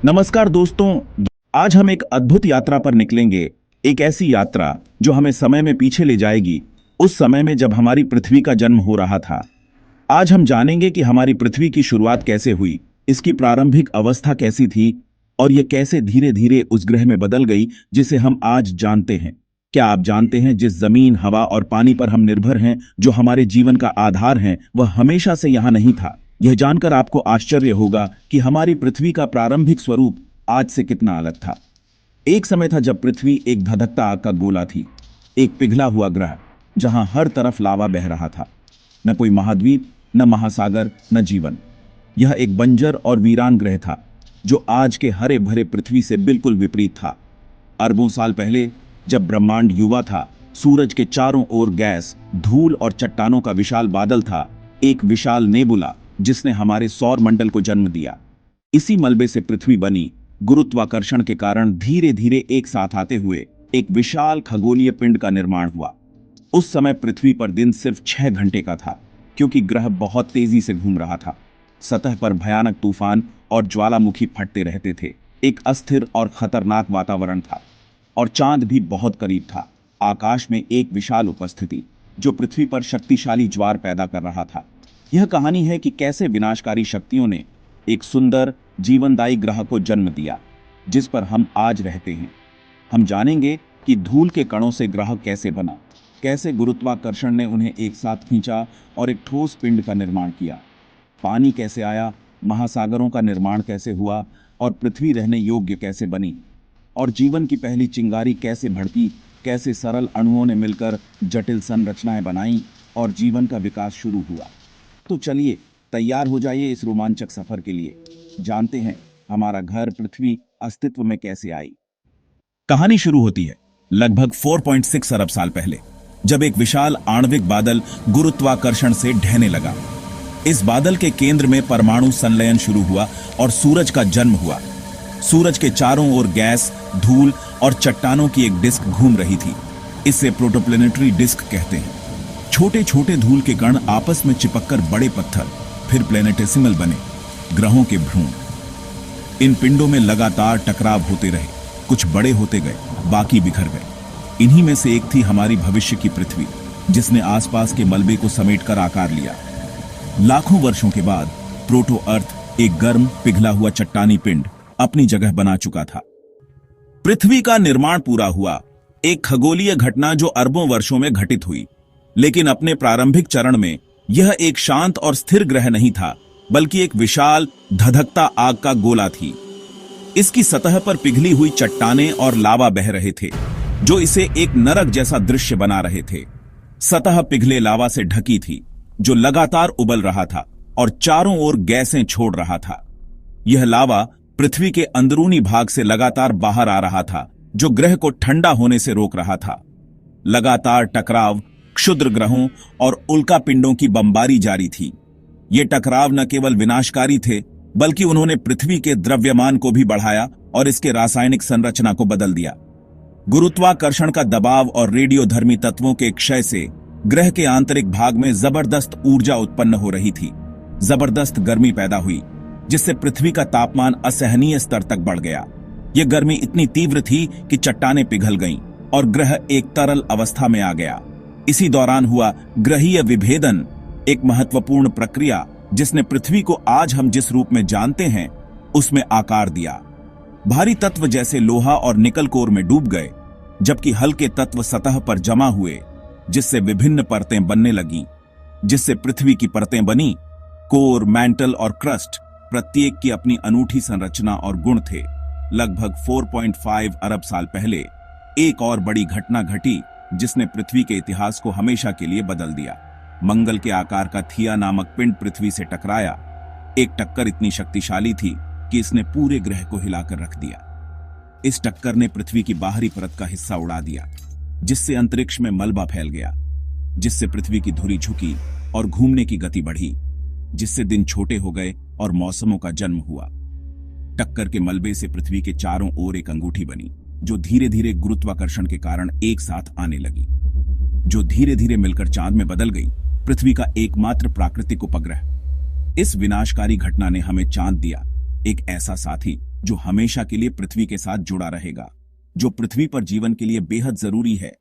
नमस्कार दोस्तों, आज हम एक अद्भुत यात्रा पर निकलेंगे। एक ऐसी यात्रा जो हमें समय में पीछे ले जाएगी, उस समय में जब हमारी पृथ्वी का जन्म हो रहा था। आज हम जानेंगे कि हमारी पृथ्वी की शुरुआत कैसे हुई, इसकी प्रारंभिक अवस्था कैसी थी और यह कैसे धीरे धीरे उस ग्रह में बदल गई जिसे हम आज जानते हैं। क्या आप जानते हैं, जिस जमीन, हवा और पानी पर हम निर्भर हैं, जो हमारे जीवन का आधार है, वह हमेशा से यहाँ नहीं था। यह जानकर आपको आश्चर्य होगा कि हमारी पृथ्वी का प्रारंभिक स्वरूप आज से कितना अलग था। एक समय था जब पृथ्वी एक धधकता आग का गोला थी, एक पिघला हुआ ग्रह जहां हर तरफ लावा बह रहा था। न कोई महाद्वीप, न महासागर, न जीवन। यह एक बंजर और वीरान ग्रह था जो आज के हरे भरे पृथ्वी से बिल्कुल विपरीत था। अरबों साल पहले जब ब्रह्मांड युवा था, सूरज के चारों ओर गैस, धूल और चट्टानों का विशाल बादल था, एक विशाल नेबुला जिसने हमारे सौर मंडल को जन्म दिया। इसी मलबे से पृथ्वी बनी। गुरुत्वाकर्षण के कारण धीरे धीरे एक साथ आते हुए एक विशाल खगोलीय पिंड का निर्माण हुआ। उस समय पृथ्वी पर दिन सिर्फ 6 घंटे का था, क्योंकि ग्रह बहुत तेजी से घूम रहा था। सतह पर भयानक तूफान और ज्वालामुखी फटते रहते थे। एक अस्थिर और खतरनाक वातावरण था, और चांद भी बहुत करीब था। आकाश में एक विशाल उपस्थिति जो पृथ्वी पर शक्तिशाली ज्वार पैदा कर रहा था। यह कहानी है कि कैसे विनाशकारी शक्तियों ने एक सुंदर जीवनदायी ग्रह को जन्म दिया जिस पर हम आज रहते हैं। हम जानेंगे कि धूल के कणों से ग्रह कैसे बना, कैसे गुरुत्वाकर्षण ने उन्हें एक साथ खींचा और एक ठोस पिंड का निर्माण किया। पानी कैसे आया, महासागरों का निर्माण कैसे हुआ और पृथ्वी रहने योग्य कैसे बनी, और जीवन की पहली चिंगारी कैसे भड़की, कैसे सरल अणुओं ने मिलकर जटिल संरचनाएं बनाई और जीवन का विकास शुरू हुआ। तो चलिए तैयार हो जाइए इस रोमांचक सफर के लिए। जानते हैं हमारा घर पृथ्वी अस्तित्व में कैसे आई। कहानी शुरू होती है लगभग 4.6 अरब साल पहले, जब एक विशाल आणविक बादल गुरुत्वाकर्षण से ढहने लगा। इस बादल के केंद्र में परमाणु संलयन शुरू हुआ और सूरज का जन्म हुआ। सूरज के चारों ओर गैस, धूल और चट्टानों की एक डिस्क घूम रही थी। इसे प्रोटोप्लेनेटरी डिस्क कहते हैं। छोटे छोटे धूल के कण आपस में चिपककर बड़े पत्थर, फिर प्लेनेटेसिमल बने, ग्रहों के भ्रूण। इन पिंडों में लगातार टकराव होते रहे, कुछ बड़े होते गए, बाकी बिखर गए। इन्हीं में से एक थी हमारी भविष्य की पृथ्वी, जिसने आसपास के मलबे को समेटकर आकार लिया। लाखों वर्षों के बाद प्रोटो अर्थ, एक गर्म पिघला हुआ चट्टानी पिंड, अपनी जगह बना चुका था। पृथ्वी का निर्माण पूरा हुआ, एक खगोलीय घटना जो अरबों वर्षों में घटित हुई। लेकिन अपने प्रारंभिक चरण में यह एक शांत और स्थिर ग्रह नहीं था, बल्कि एक विशाल धधकता आग का गोला थी। इसकी सतह पर पिघली हुई चट्टानें और लावा बह रहे थे, जो इसे एक नरक जैसा दृश्य बना रहे थे। सतह पिघले लावा से ढकी थी, जो लगातार उबल रहा था और चारों ओर गैसें छोड़ रहा था। यह लावा पृथ्वी के अंदरूनी भाग से लगातार बाहर आ रहा था, जो ग्रह को ठंडा होने से रोक रहा था। लगातार टकराव, क्षुद्र ग्रहों और उल्का पिंडों की बमबारी जारी थी। ये टकराव न केवल विनाशकारी थे, बल्कि उन्होंने पृथ्वी के द्रव्यमान को भी बढ़ाया और इसके रासायनिक संरचना को बदल दिया। गुरुत्वाकर्षण का दबाव और रेडियोधर्मी तत्वों के क्षय से ग्रह के आंतरिक भाग में जबरदस्त ऊर्जा उत्पन्न हो रही थी। जबरदस्त गर्मी पैदा हुई, जिससे पृथ्वी का तापमान असहनीय स्तर तक बढ़ गया। यह गर्मी इतनी तीव्र थी कि चट्टानें पिघल गईं और ग्रह एक तरल अवस्था में आ गया। इसी दौरान हुआ ग्रहीय विभेदन, एक महत्वपूर्ण प्रक्रिया जिसने पृथ्वी को आज हम जिस रूप में जानते हैं उसमें आकार दिया। भारी तत्व जैसे लोहा और निकल कोर में डूब गए, जबकि हल्के तत्व सतह पर जमा हुए, जिससे विभिन्न परतें बनने लगीं। जिससे पृथ्वी की परतें बनी, कोर, मैंटल और क्रस्ट, प्रत्येक की अपनी अनूठी संरचना और गुण थे। लगभग 4.5 अरब साल पहले एक और बड़ी घटना घटी जिसने पृथ्वी के इतिहास को हमेशा के लिए बदल दिया। मंगल के आकार का थिया नामक पिंड पृथ्वी से टकराया। एक टक्कर इतनी शक्तिशाली थी कि इसने पूरे ग्रह को हिलाकर रख दिया। इस टक्कर ने पृथ्वी की बाहरी परत का हिस्सा उड़ा दिया, जिससे अंतरिक्ष में मलबा फैल गया, जिससे पृथ्वी की धुरी झुकी और घूमने की गति बढ़ी, जिससे दिन छोटे हो गए और मौसमों का जन्म हुआ। टक्कर के मलबे से पृथ्वी के चारों ओर एक अंगूठी बनी, जो धीरे धीरे गुरुत्वाकर्षण के कारण एक साथ आने लगी, जो धीरे धीरे मिलकर चांद में बदल गई, पृथ्वी का एकमात्र प्राकृतिक उपग्रह। इस विनाशकारी घटना ने हमें चांद दिया, एक ऐसा साथी जो हमेशा के लिए पृथ्वी के साथ जुड़ा रहेगा, जो पृथ्वी पर जीवन के लिए बेहद जरूरी है,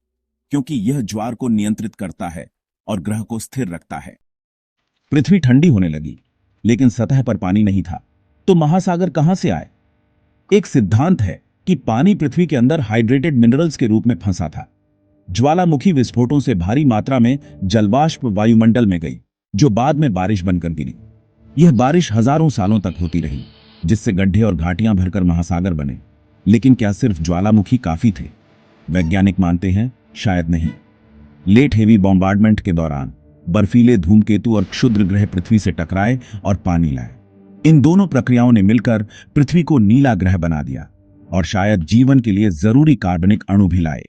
क्योंकि यह ज्वार को नियंत्रित करता है और ग्रह को स्थिर रखता है। पृथ्वी ठंडी होने लगी, लेकिन सतह पर पानी नहीं था। तो महासागर कहां से आए? एक सिद्धांत है कि पानी पृथ्वी के अंदर हाइड्रेटेड मिनरल्स के रूप में फंसा था। ज्वालामुखी विस्फोटों से भारी मात्रा में जलवाष्प वायुमंडल में गई, जो बाद में बारिश बनकर गिरी। यह बारिश हजारों सालों तक होती रही, जिससे गड्ढे और घाटियां भरकर महासागर बने। लेकिन क्या सिर्फ ज्वालामुखी काफी थे? वैज्ञानिक मानते हैं शायद नहीं। लेट हेवी बॉम्बार्डमेंट के दौरान बर्फीले धूमकेतु और क्षुद्र ग्रह पृथ्वी से टकराए और पानी लाए। इन दोनों प्रक्रियाओं ने मिलकर पृथ्वी को नीला ग्रह बना दिया और शायद जीवन के लिए जरूरी कार्बनिक अणु भी लाए।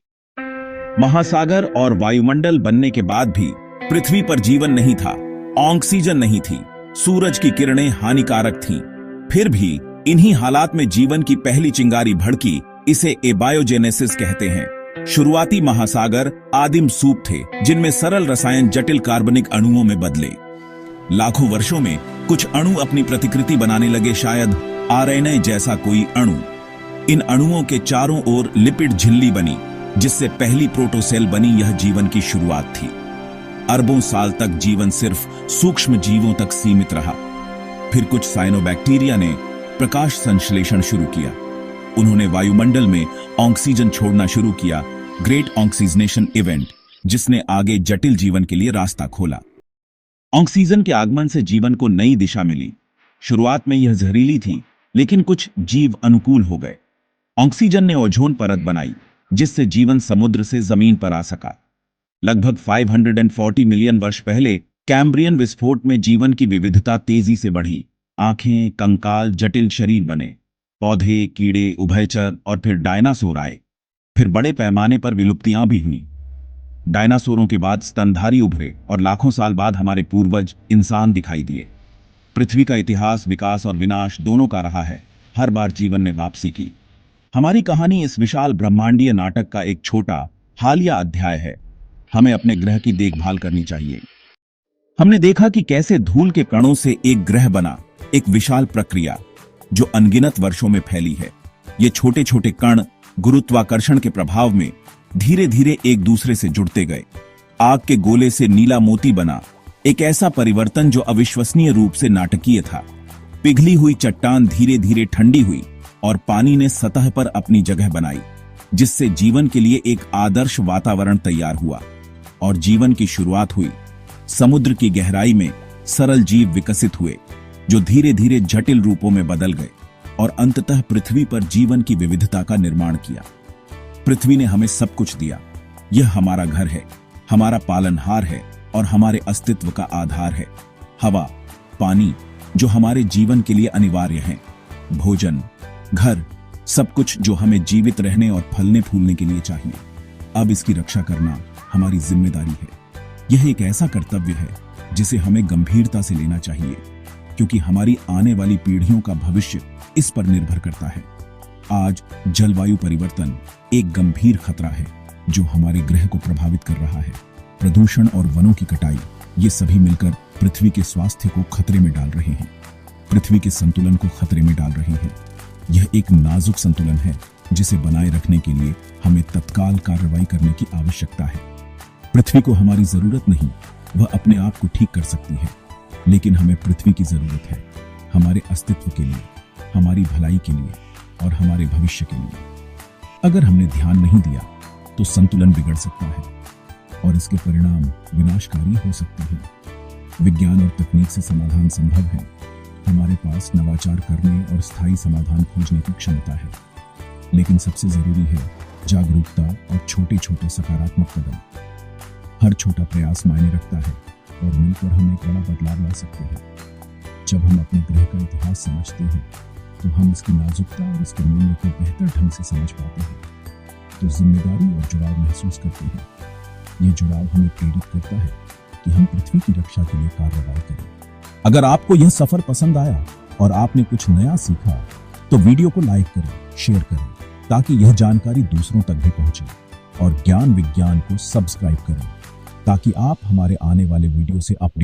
महासागर और वायुमंडल बनने के बाद भी पृथ्वी पर जीवन नहीं था, ऑक्सीजन नहीं थी, सूरज की किरणें हानिकारक थीं। फिर भी इन्हीं हालात में जीवन की पहली चिंगारी भड़की। इसे एबायोजेनेसिस कहते हैं। शुरुआती महासागर आदिम सूप थे, जिनमें सरल रसायन जटिल कार्बनिक अणुओं में बदले। लाखों वर्षों में कुछ अणु अपनी प्रतिकृति बनाने लगे, शायद आरएनए जैसा कोई अणु। इन अणुओं के चारों ओर लिपिड झिल्ली बनी, जिससे पहली प्रोटोसेल बनी। यह जीवन की शुरुआत थी। अरबों साल तक जीवन सिर्फ सूक्ष्म जीवों तक सीमित रहा। फिर कुछ साइनोबैक्टीरिया ने प्रकाश संश्लेषण शुरू किया। उन्होंने वायुमंडल में ऑक्सीजन छोड़ना शुरू किया, ग्रेट ऑक्सीजनेशन इवेंट, जिसने आगे जटिल जीवन के लिए रास्ता खोला। ऑक्सीजन के आगमन से जीवन को नई दिशा मिली। शुरुआत में यह जहरीली थी, लेकिन कुछ जीव अनुकूल हो गए। ऑक्सीजन ने ओजोन परत बनाई, जिससे जीवन समुद्र से जमीन पर आ सका। लगभग 540 मिलियन वर्ष पहले कैम्ब्रियन विस्फोट में जीवन की विविधता तेजी से बढ़ी। आंखें, कंकाल, जटिल शरीर बने। पौधे, कीड़े, उभयचर और फिर डायनासोर आए। फिर बड़े पैमाने पर विलुप्तियां भी हुई। डायनासोरों के बाद स्तनधारी उभरे और लाखों साल बाद हमारे पूर्वज इंसान दिखाई दिए। पृथ्वी का इतिहास विकास और विनाश दोनों का रहा है। हर बार जीवन ने वापसी की। हमारी कहानी इस विशाल ब्रह्मांडीय नाटक का एक छोटा हालिया अध्याय है। हमें अपने ग्रह की देखभाल करनी चाहिए। हमने देखा कि कैसे धूल के कणों से एक ग्रह बना, एक विशाल प्रक्रिया जो अनगिनत वर्षों में फैली है। ये छोटे छोटे कण गुरुत्वाकर्षण के प्रभाव में धीरे धीरे एक दूसरे से जुड़ते गए। आग के गोले से नीला मोती बना, एक ऐसा परिवर्तन जो अविश्वसनीय रूप से नाटकीय था। पिघली हुई चट्टान धीरे धीरे ठंडी हुई और पानी ने सतह पर अपनी जगह बनाई, जिससे जीवन के लिए एक आदर्श वातावरण तैयार हुआ और जीवन की शुरुआत हुई। समुद्र की गहराई में सरल जीव विकसित हुए, जो धीरे धीरे जटिल रूपों में बदल गए और अंततः पृथ्वी पर जीवन की विविधता का निर्माण किया। पृथ्वी ने हमें सब कुछ दिया। यह हमारा घर है, हमारा पालनहार है और हमारे अस्तित्व का आधार है। हवा, पानी, जो हमारे जीवन के लिए अनिवार्य हैं, भोजन, घर, सब कुछ जो हमें जीवित रहने और फलने फूलने के लिए चाहिए। अब इसकी रक्षा करना हमारी जिम्मेदारी है। यह एक ऐसा कर्तव्य है जिसे हमें गंभीरता से लेना चाहिए, क्योंकि हमारी आने वाली पीढ़ियों का भविष्य इस पर निर्भर करता है। आज जलवायु परिवर्तन एक गंभीर खतरा है जो हमारे ग्रह को प्रभावित कर रहा है। प्रदूषण और वनों की कटाई, ये सभी मिलकर पृथ्वी के स्वास्थ्य को खतरे में डाल रहे हैं, पृथ्वी के संतुलन को खतरे में डाल रहे हैं। यह एक नाजुक संतुलन है जिसे बनाए रखने के लिए हमें तत्काल कार्रवाई करने की आवश्यकता है। पृथ्वी को हमारी जरूरत नहीं, वह अपने आप को ठीक कर सकती है, लेकिन हमें पृथ्वी की जरूरत है, हमारे अस्तित्व के लिए, हमारी भलाई के लिए और हमारे भविष्य के लिए। अगर हमने ध्यान नहीं दिया तो संतुलन बिगड़ सकता है और इसके परिणाम विनाशकारी हो सकते हैं। विज्ञान और तकनीक से समाधान संभव है। हमारे पास नवाचार करने और स्थायी समाधान खोजने की क्षमता है, लेकिन सबसे जरूरी है जागरूकता और छोटे छोटे सकारात्मक कदम। हर छोटा प्रयास मायने रखता है और मिलकर हम एक बड़ा बदलाव ला सकते हैं। जब हम अपने ग्रह का इतिहास समझते हैं तो हम इसकी नाजुकता और इसके मूल्य को बेहतर ढंग से समझ पाते हैं, तो जिम्मेदारी और जुड़ाव महसूस करते हैं। यह जुड़ाव हमें प्रेरित करता है कि हम पृथ्वी की रक्षा के लिए कार्रवाई करें। अगर आपको यह सफर पसंद आया और आपने कुछ नया सीखा तो वीडियो को लाइक करें, शेयर करें, ताकि यह जानकारी दूसरों तक भी पहुंचे, और ज्ञान विज्ञान को सब्सक्राइब करें ताकि आप हमारे आने वाले वीडियो से अपडेट